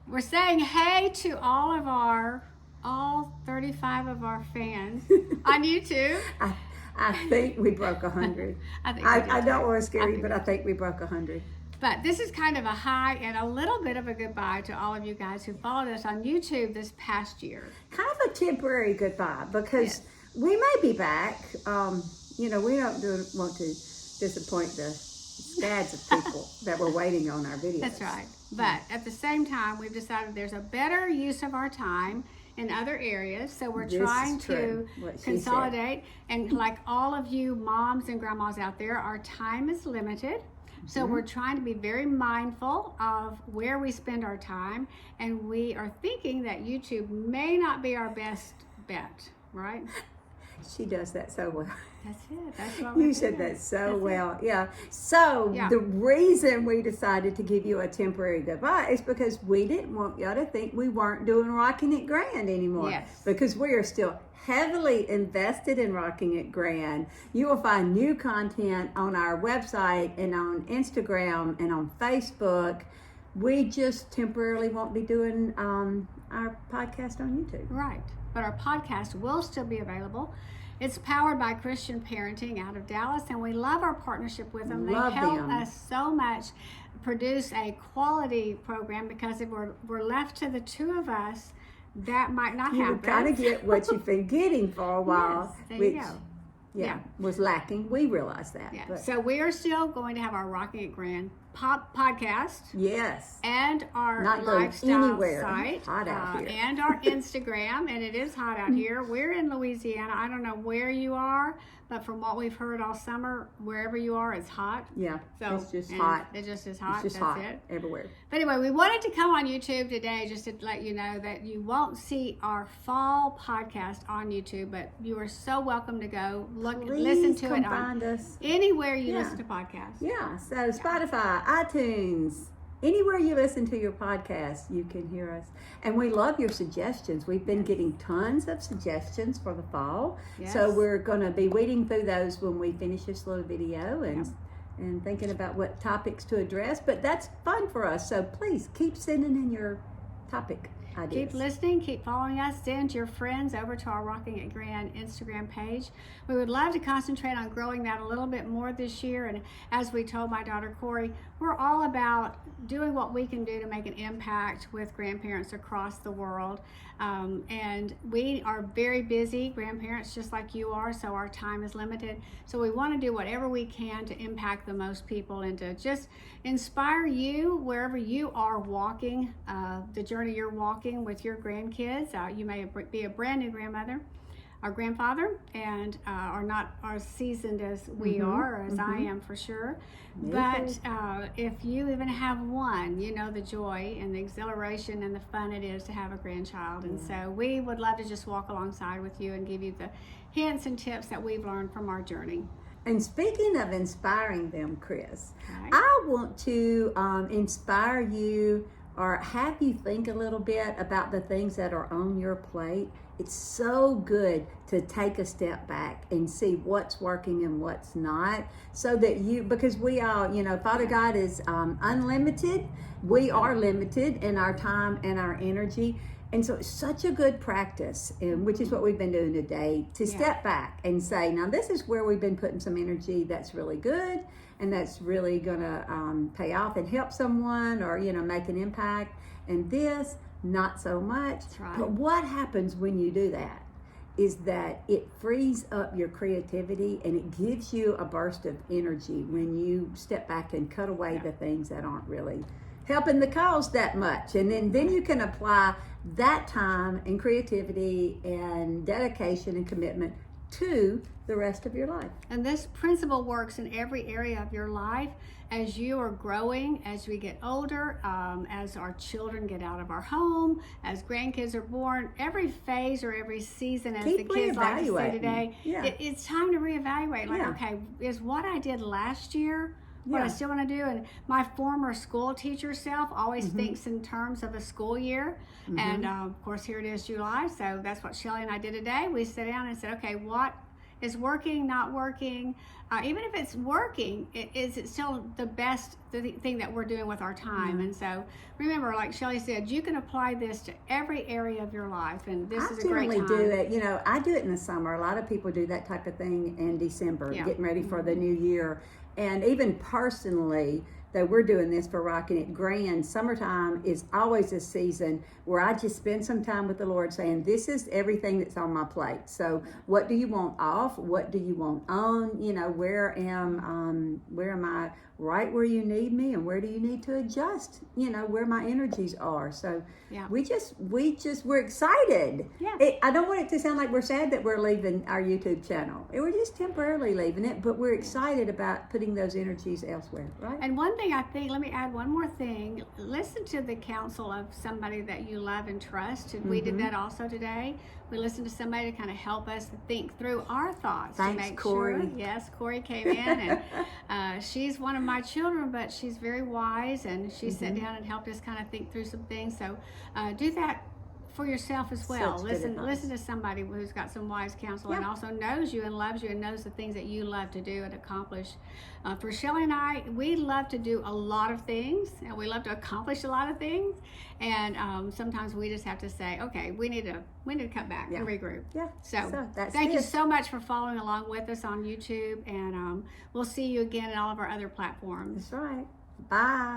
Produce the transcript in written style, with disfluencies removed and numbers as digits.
We're saying hey to all 35 of our fans on YouTube. I think we broke 100. I think we did I don't too. want to scare you, think but I think we broke 100. But this is kind of a high and a little bit of a goodbye to all of you guys who followed us on YouTube this past year. Kind of a temporary goodbye because Yes. we may be back. We don't want to disappoint the scads of people that were waiting on our videos. That's right. But at the same time, we've decided there's a better use of our time in other areas. So we're This trying is true, to what she consolidate. And like all of you moms and grandmas out there, our time is limited. So we're trying to be very mindful of where we spend our time. And we are thinking that YouTube may not be our best bet, right? She does that so well. That's it. That's what we're You said doing. that so That's well. it. Yeah. So Yeah. the reason we decided to give you a temporary goodbye is because we didn't want y'all to think we weren't doing Rocking It Grand anymore. Yes. Because we are still heavily invested in Rocking It Grand. You will find new content on our website and on Instagram and on Facebook. We just temporarily won't be doing our podcast on YouTube. Right. But our podcast will still be available. It's powered by Christian Parenting out of Dallas, and we love our partnership with them. Love they help them. us so much produce a quality program, because if we're left to the two of us, that might not You happen. would kind of get what you've been getting for a while, Yes, there which you go. yeah, was lacking. We realized that. Yeah. But So we are still going to have our Rocking It Grand podcast yes. and our Not going lifestyle anywhere. site, It's hot out here. and our Instagram, and it is hot out here. We're in Louisiana. I don't know where you are, but from what we've heard all summer, wherever you are, it's hot. Yeah, So it's just and hot. It just is hot. It's just That's hot it. everywhere. But anyway, we wanted to come on YouTube today just to let you know that you won't see our fall podcast on YouTube, but you are so welcome to go listen to come it on find us. anywhere you Yeah. listen to podcasts. Yeah, so Spotify, iTunes, anywhere you listen to your podcast, you can hear us. And we love your suggestions. We've been getting tons of suggestions for the fall. So Yes. we're going to be weeding through those when we finish this little video and thinking about what topics to address. But that's fun for us. So please keep sending in your topic ideas. Keep listening, keep following us, send your friends over to our Rocking It Grand Instagram page. We would love to concentrate on growing that a little bit more this year. And as we told my daughter Corey, we're all about doing what we can do to make an impact with grandparents across the world. And we are very busy grandparents, just like you are, so our time is limited. So we want to do whatever we can to impact the most people and to just inspire you wherever you are walking, the journey you're walking with your grandkids. You may be a brand new grandmother or grandfather and are not as seasoned as we are, or as I am for sure. Me But too. if you even have one, you know the joy and the exhilaration and the fun it is to have a grandchild. And so we would love to just walk alongside with you and give you the hints and tips that we've learned from our journey. And speaking of inspiring them, Chris, Okay. I want to inspire you or have you think a little bit about the things that are on your plate. It's so good to take a step back and see what's working and what's not, so that because we all, Father God is unlimited. We are limited in our time and our energy. And so it's such a good practice, which is what we've been doing today, to step back and say, now this is where we've been putting some energy that's really good and that's really going to pay off and help someone or, make an impact. And this, not so much. That's right. But what happens when you do that is that it frees up your creativity and it gives you a burst of energy when you step back and cut away the things that aren't really helping the cause that much. And then you can apply that time and creativity and dedication and commitment to the rest of your life. And this principle works in every area of your life as you are growing, as we get older, as our children get out of our home, as grandkids are born, every phase or every season, as Keep the kids like to say reevaluating. today, Yeah. it's time to reevaluate. Like, Yeah. okay, is what I did last year what I Yeah. still want to do? And my former school teacher self always thinks in terms of a school year. And of course, here it is July. So that's what Shellie and I did today. We sat down and said, okay, what is working, not working? Even if it's working, is it still the best thing that we're doing with our time? And so remember, like Shellie said, you can apply this to every area of your life, and this is a great time. I generally do it. You know, I do it in the summer. A lot of people do that type of thing in December, getting ready for the new year. And even personally, that we're doing this for Rocking It Grand, summertime is always a season where I just spend some time with the Lord saying, this is everything that's on my plate. So what do you want off? What do you want on? You know, where am I right where you need me, and where do you need to adjust, you know, where my energies are. So we're excited. I don't want it to sound like we're sad that we're leaving our YouTube channel. We're just temporarily leaving it, but we're excited about putting those energies elsewhere, right? And one thing I think, let me add one more thing. Listen to the counsel of somebody that you love and trust. And we did that also today. We listened to somebody to kind of help us think through our thoughts. Thanks, to make Corey. Sure. Yes, Corey came in, and she's one of my children, but she's very wise, and she sat down and helped us kind of think through some things. So do that for yourself as well. Listen to somebody who's got some wise counsel and also knows you and loves you and knows the things that you love to do and accomplish. For Shellie and I, we love to do a lot of things, and we love to accomplish a lot of things. And sometimes we just have to say, okay, we need to cut back and regroup. So thank you so much for following along with us on YouTube, and we'll see you again at all of our other platforms. That's right. Bye.